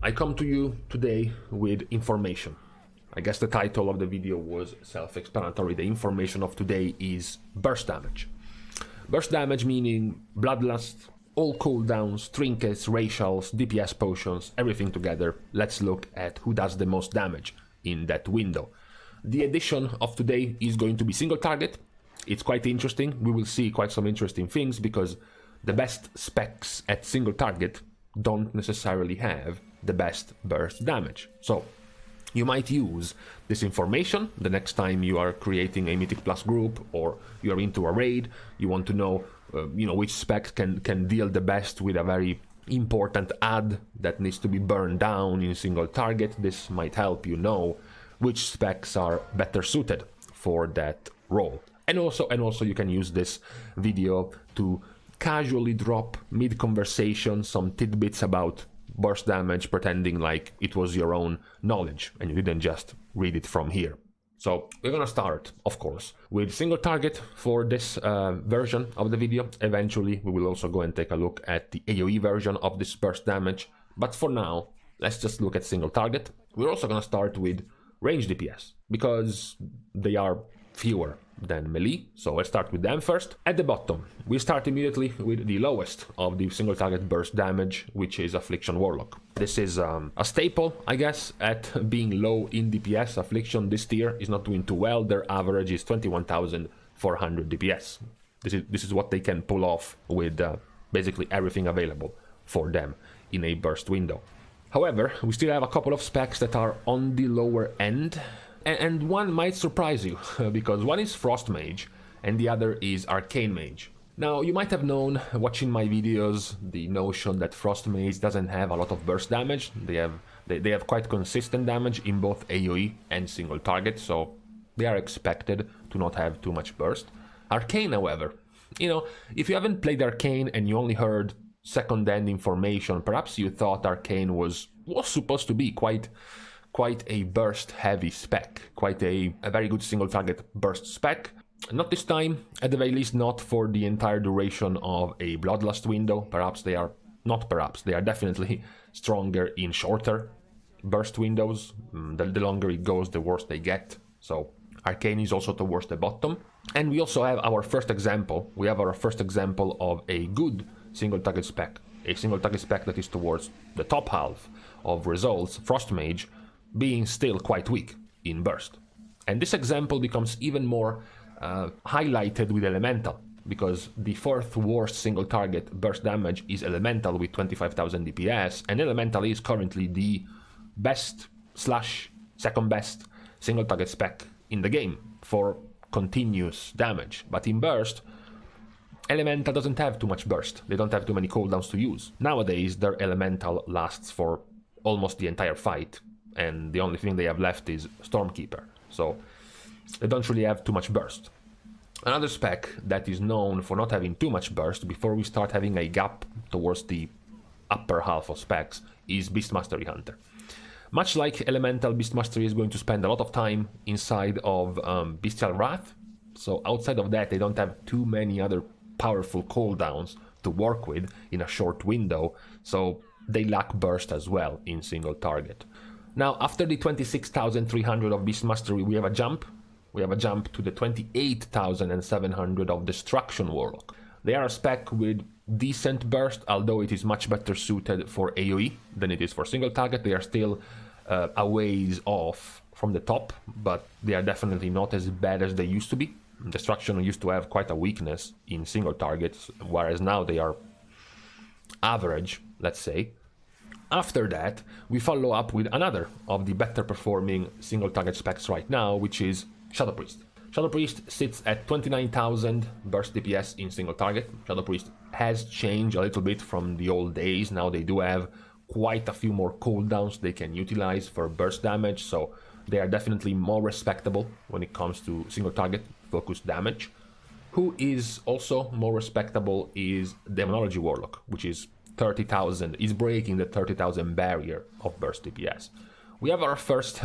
I come to you today with information. I guess the title of the video was self-explanatory. The information of today is burst damage. Burst damage meaning bloodlust, all cooldowns, trinkets, racials, DPS potions, everything together. Let's look at who does the most damage in that window. The edition of today is going to be single target. It's quite interesting. We will see quite some interesting things because the best specs at single target don't necessarily have the best burst damage. So you might use this information the next time you are creating a Mythic Plus group or you are into a raid. You want to know, which spec can deal the best with a very important ad that needs to be burned down in single target. This might help you know which specs are better suited for that role. And also you can use this video to casually drop mid-conversation some tidbits about burst damage, pretending like it was your own knowledge and you didn't just read it from here. So we're gonna start, of course, with single target for this version of the video. Eventually we will also go and take a look at the AoE version of this burst damage, but for now let's just look at single target. We're also gonna start with range DPS because they are fewer than melee, so let's start with them first. At the bottom, we start immediately with the lowest of the single target burst damage, which is Affliction Warlock. This is a staple, I guess, at being low in DPS. Affliction this tier is not doing too well. Their average is 21,400 DPS. This is what they can pull off with basically everything available for them in a burst window. However, we still have a couple of specs that are on the lower end. And one might surprise you, because one is Frost Mage and the other is Arcane Mage. Now, you might have known, watching my videos, the notion that Frost Mage doesn't have a lot of burst damage. They have quite consistent damage in both AoE and single target, so they are expected to not have too much burst. Arcane, however, if you haven't played Arcane and you only heard second-hand information, perhaps you thought Arcane was supposed to be quite a burst heavy spec, quite a very good single target burst spec. Not this time, at the very least not for the entire duration of a bloodlust window. They are definitely stronger in shorter burst windows. The longer it goes, the worse they get. So Arcane is also towards the bottom. And we also have our first example. We have our first example of a good single target spec. A single target spec that is towards the top half of results, Frost Mage, being still quite weak in burst. And this example becomes even more highlighted with Elemental, because the fourth worst single target burst damage is Elemental with 25,000 DPS, and Elemental is currently the best / second best single target spec in the game for continuous damage. But in burst, Elemental doesn't have too much burst. They don't have too many cooldowns to use. Nowadays, their Elemental lasts for almost the entire fight, and the only thing they have left is Stormkeeper, so they don't really have too much burst. Another spec that is known for not having too much burst before we start having a gap towards the upper half of specs is Beast Mastery Hunter. Much like Elemental, Beast Mastery is going to spend a lot of time inside of Bestial Wrath, so outside of that they don't have too many other powerful cooldowns to work with in a short window, so they lack burst as well in single target. Now, after the 26,300 of Beast Mastery, we have a jump. We have a jump to the 28,700 of Destruction Warlock. They are a spec with decent burst, although it is much better suited for AoE than it is for single target. They are still a ways off from the top, but they are definitely not as bad as they used to be. Destruction used to have quite a weakness in single targets, whereas now they are average, let's say. After that, we follow up with another of the better performing single target specs right now, which is Shadow Priest. Shadow Priest sits at 29,000 burst DPS in single target. Shadow Priest has changed a little bit from the old days. Now they do have quite a few more cooldowns they can utilize for burst damage, so they are definitely more respectable when it comes to single target focused damage. Who is also more respectable is Demonology Warlock, which is 30,000, is breaking the 30,000 barrier of burst DPS. We have our first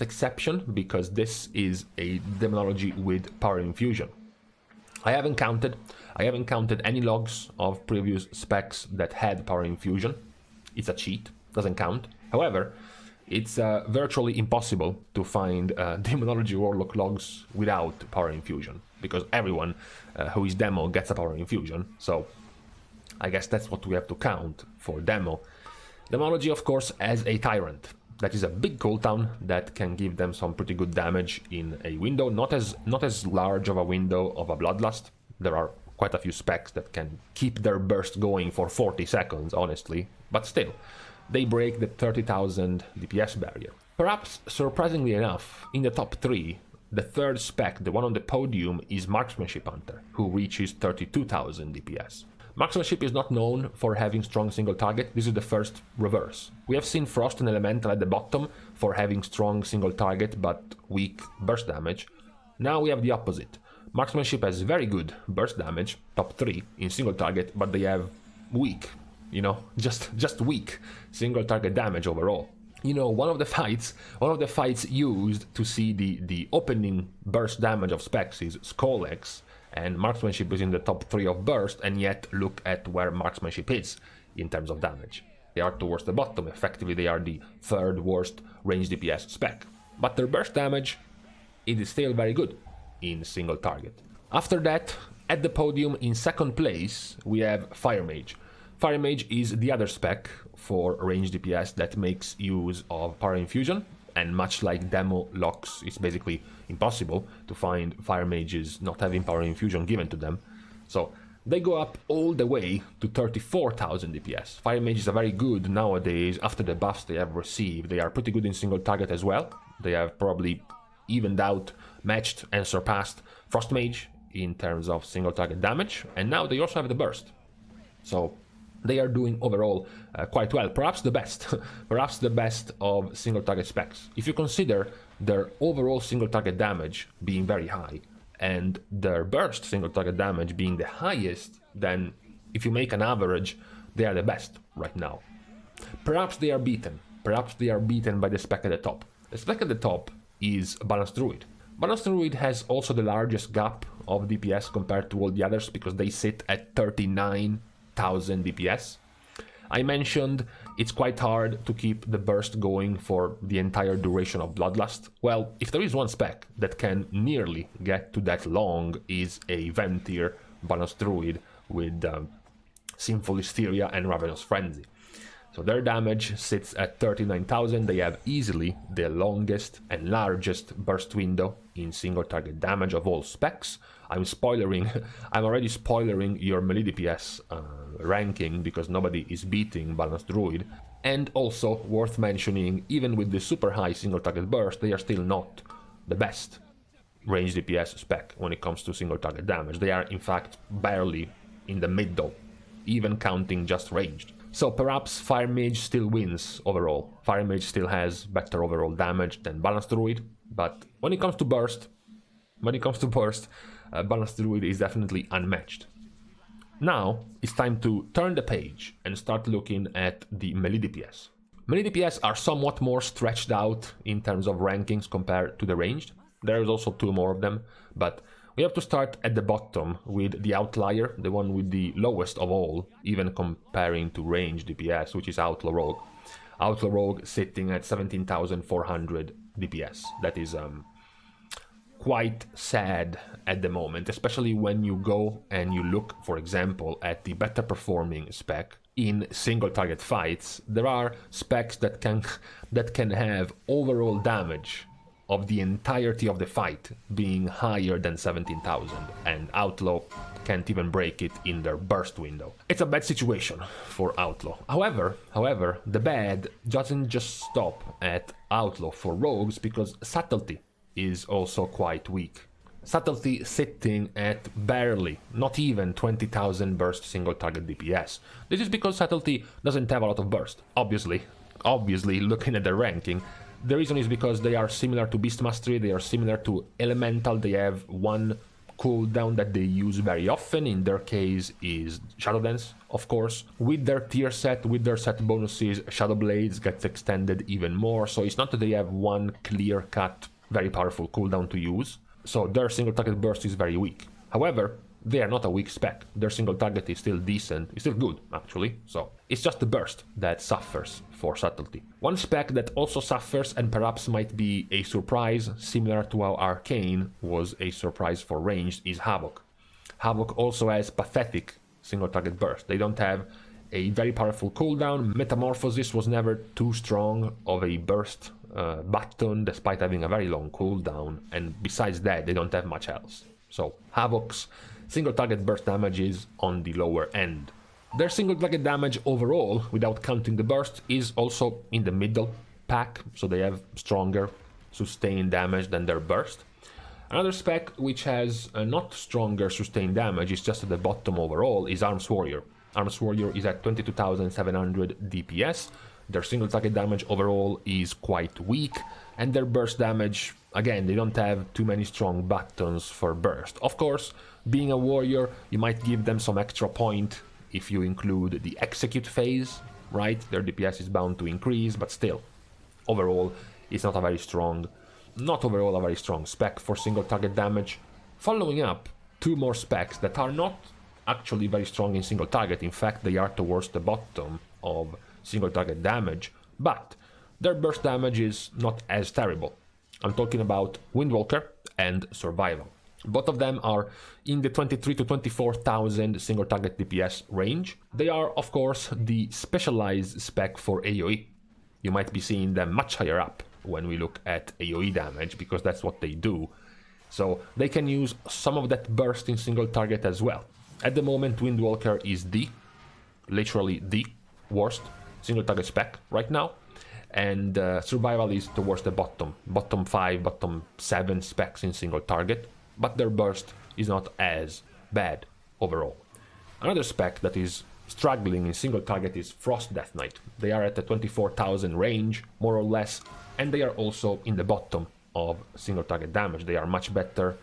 exception, because this is a Demonology with Power Infusion. I haven't counted any logs of previous specs that had Power Infusion. It's a cheat. doesn't count. However, it's virtually impossible to find Demonology Warlock logs without Power Infusion, because everyone who is demo gets a Power Infusion, so I guess that's what we have to count for demo. Demonology, of course, has a Tyrant. That is a big cooldown that can give them some pretty good damage in a window, not as large of a window of a Bloodlust. There are quite a few specs that can keep their burst going for 40 seconds, honestly, but still, they break the 30,000 DPS barrier. Perhaps surprisingly enough, in the top 3, the third spec, the one on the podium, is Marksmanship Hunter, who reaches 32,000 DPS. Marksmanship is not known for having strong single target. This is the first reverse. We have seen Frost and Elemental at the bottom for having strong single target but weak burst damage. Now we have the opposite. Marksmanship has very good burst damage, top 3 in single target, but they have weak, just weak single target damage overall. One of the fights used to see the opening burst damage of specs is Skolex, and Marksmanship is in the top 3 of burst, and yet look at where Marksmanship is in terms of damage. They are towards the bottom. Effectively, they are the third worst range DPS spec. But their burst damage, it is still very good in single target. After that, at the podium in second place, we have Fire Mage. Fire Mage is the other spec for range DPS that makes use of Power Infusion, and much like Demo locks, it's basically impossible to find Fire Mages not having Power Infusion given to them. So they go up all the way to 34,000 DPS. Fire Mages are very good nowadays after the buffs they have received. They are pretty good in single target as well. They have probably evened out, matched and surpassed Frost Mage in terms of single target damage, and now they also have the burst. So they are doing overall quite well, perhaps the best, perhaps the best of single target specs. If you consider their overall single target damage being very high and their burst single target damage being the highest, then if you make an average, they are the best right now. Perhaps they are beaten by the spec at the top. The spec at the top is Balanced Druid. Balanced Druid has also the largest gap of DPS compared to all the others because they sit at 39,000 DPS. I mentioned it's quite hard to keep the burst going for the entire duration of Bloodlust. Well, if there is one spec that can nearly get to that long, is a Ventier Balanced Druid with Sinful Hysteria and Ravenous Frenzy. So their damage sits at 39,000. They have easily the longest and largest burst window in single target damage of all specs. I'm already spoilering your melee DPS ranking because nobody is beating Balanced Druid. And also worth mentioning, even with the super high single target burst, they are still not the best range DPS spec when it comes to single target damage. They are in fact barely in the middle, even counting just ranged. So perhaps Fire Mage still wins overall. Fire Mage still has better overall damage than Balanced Druid, but when it comes to burst, Balanced Druid is definitely unmatched. Now it's time to turn the page and start looking at the melee DPS. Melee DPS are somewhat more stretched out in terms of rankings compared to the ranged. There is also 2 more of them, but we have to start at the bottom with the outlier, the one with the lowest of all, even comparing to range DPS, which is Outlaw Rogue. Outlaw Rogue sitting at 17,400 DPS. That is quite sad at the moment, especially when you go and you look, for example, at the better performing spec in single target fights. There are specs that can have overall damage of the entirety of the fight being higher than 17,000, and Outlaw can't even break it in their burst window. It's a bad situation for Outlaw. However, the bad doesn't just stop at Outlaw for rogues, because Subtlety is also quite weak. Subtlety sitting at barely, not even 20,000 burst single target DPS. This is because Subtlety doesn't have a lot of burst. Obviously, looking at the ranking, the reason is because they are similar to Beast Mastery, they are similar to Elemental. They have one cooldown that they use very often, in their case is Shadow Dance, of course. With their tier set, with their set bonuses, Shadow Blades gets extended even more, so it's not that they have one clear-cut, very powerful cooldown to use, so their single target burst is very weak. However, they are not a weak spec. Their single target is still decent, it's still good actually, so it's just the burst that suffers for subtlety. One spec that also suffers and perhaps might be a surprise, similar to how Arcane was a surprise for ranged, is Havoc. Havoc also has pathetic single target burst. They don't have a very powerful cooldown. Metamorphosis was never too strong of a burst button, despite having a very long cooldown, and besides that they don't have much else. So Havoc's single target burst damage is on the lower end. Their single target damage overall, without counting the burst, is also in the middle pack, so they have stronger sustained damage than their burst. Another spec which has not stronger sustained damage, is just at the bottom overall, is Arms Warrior. Arms Warrior is at 22,700 DPS, their single target damage overall is quite weak, and their burst damage, again, they don't have too many strong buttons for burst. Of course, being a warrior, you might give them some extra point if you include the execute phase, right? Their DPS is bound to increase, but still, overall, it's not a very strong, not overall a very strong spec for single target damage. Following up, two more specs that are not actually very strong in single target, in fact they are towards the bottom of single target damage, but their burst damage is not as terrible. I'm talking about Windwalker and Survival. Both of them are in the 23 to 24,000 single target DPS range. They are of course the specialized spec for AoE. You might be seeing them much higher up when we look at AoE damage, because that's what they do. So they can use some of that burst in single target as well. At the moment, Windwalker is literally the worst single target spec right now, and Survival is towards the bottom 5, bottom 7 specs in single target, but their burst is not as bad overall. Another spec that is struggling in single target is Frost Death Knight. They are at the 24,000 range, more or less, and they are also in the bottom of single target damage. They are much better,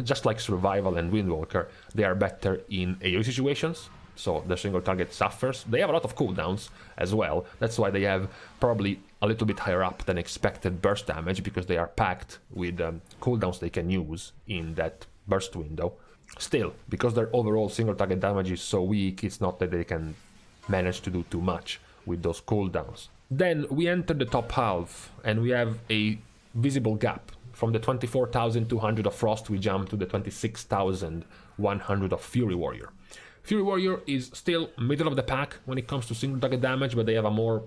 just like Survival and Windwalker, they are better in AoE situations, so the single target suffers. They have a lot of cooldowns as well, that's why they have probably a little bit higher up than expected burst damage, because they are packed with cooldowns they can use in that burst window. Still, because their overall single target damage is so weak, it's not that they can manage to do too much with those cooldowns. Then we enter the top half and we have a visible gap. From the 24,200 of Frost we jump to the 26,100 of Fury Warrior. Fury Warrior is still middle of the pack when it comes to single target damage, but they have a more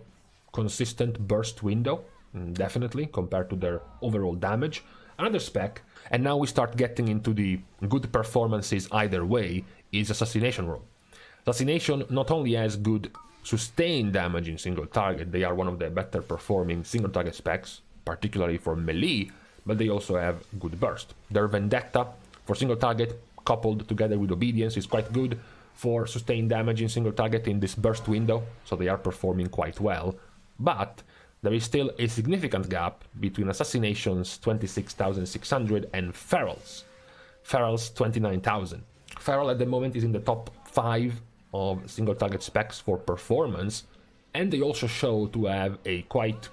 consistent burst window, definitely, compared to their overall damage. Another spec, and now we start getting into the good performances either way, is Assassination Roll. Assassination not only has good sustained damage in single target, they are one of the better performing single target specs, particularly for melee, but they also have good burst. Their Vendetta for single target, coupled together with Obedience, is quite good for sustained damage in single target in this burst window, so they are performing quite well. But there is still a significant gap between Assassination's 26,600 and Feral's 29,000. Feral at the moment is in the top 5 of single target specs for performance, and they also show to have a quite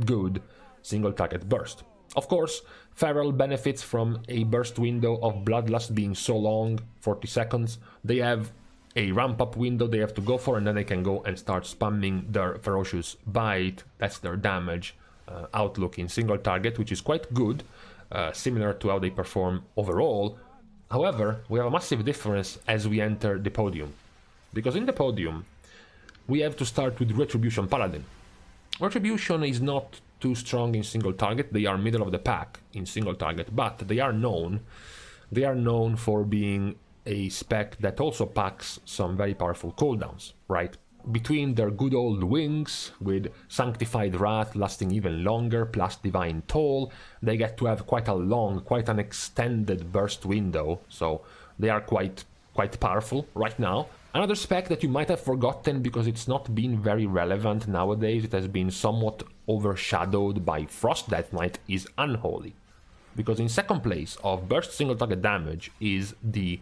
good single target burst. Of course, Feral benefits from a burst window of Bloodlust being so long, 40 seconds. They have a ramp up window they have to go for, and then they can go and start spamming their Ferocious Bite. That's their damage outlook in single target, which is quite good, similar to how they perform overall. However, we have a massive difference as we enter the Podium, because in the Podium we have to start with Retribution Paladin. Retribution is not too strong in single target, they are middle of the pack in single target, but they are known for being a spec that also packs some very powerful cooldowns, right? Between their good old wings, with Sanctified Wrath lasting even longer, plus Divine Toll, they get to have quite an extended burst window, so they are quite powerful right now. Another spec that you might have forgotten because it's not been very relevant nowadays, it has been somewhat overshadowed by Frost Death Knight, is Unholy. Because in second place of burst single target damage is the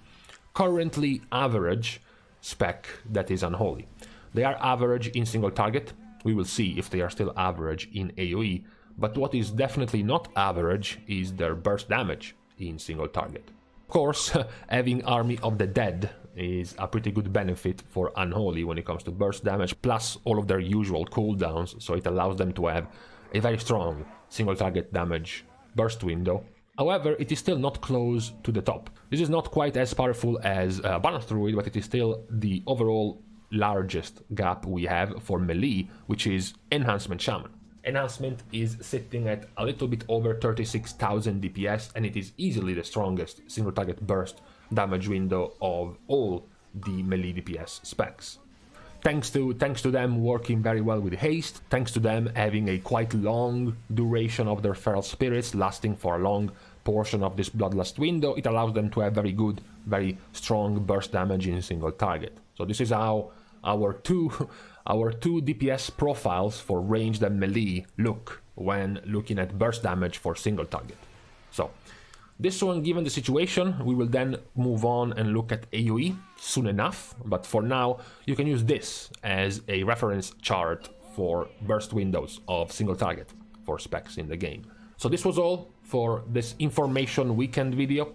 currently average spec that is Unholy. They are average in single target, we will see if they are still average in AoE, but what is definitely not average is their burst damage in single target. course, having Army of the Dead is a pretty good benefit for Unholy when it comes to burst damage, plus all of their usual cooldowns, so it allows them to have a very strong single target damage burst window. However, it is still not close to the top. This is not quite as powerful as Balance Druid, but it is still the overall largest gap we have for melee, which is Enhancement Shaman. Enhancement is sitting at a little bit over 36,000 DPS, and it is easily the strongest single target burst damage window of all the melee DPS specs. Thanks to them working very well with haste, thanks to them having a quite long duration of their feral spirits, lasting for a long portion of this bloodlust window, it allows them to have very good, very strong burst damage in single target. So this is how our two DPS profiles for ranged and melee look when looking at burst damage for single target. So this one, given the situation, we will then move on and look at AoE soon enough, but for now you can use this as a reference chart for burst windows of single target for specs in the game. So this was all for this information weekend video.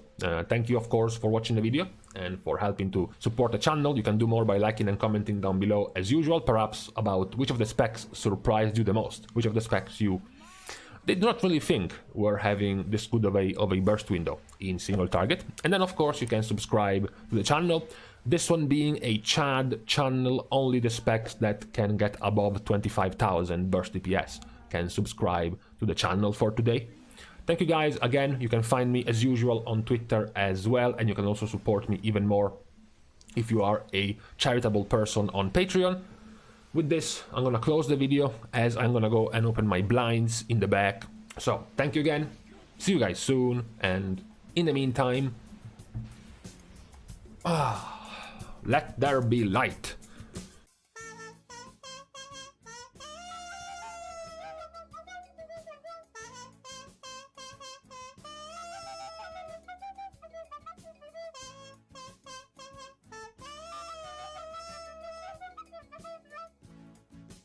Thank you, of course, for watching the video and for helping to support the channel. You can do more by liking and commenting down below as usual, perhaps about which of the specs surprised you the most, which of the specs you did not really think were having this good of a burst window in single target. And then, of course, you can subscribe to the channel. This one being a Chad channel, only the specs that can get above 25,000 burst DPS can subscribe to the channel for today. Thank you guys again. You can find me as usual on Twitter as well, and you can also support me even more if you are a charitable person on Patreon. With this, I'm gonna close the video as I'm gonna go and open my blinds in the back. So thank you again, see you guys soon, and in the meantime, let there be light.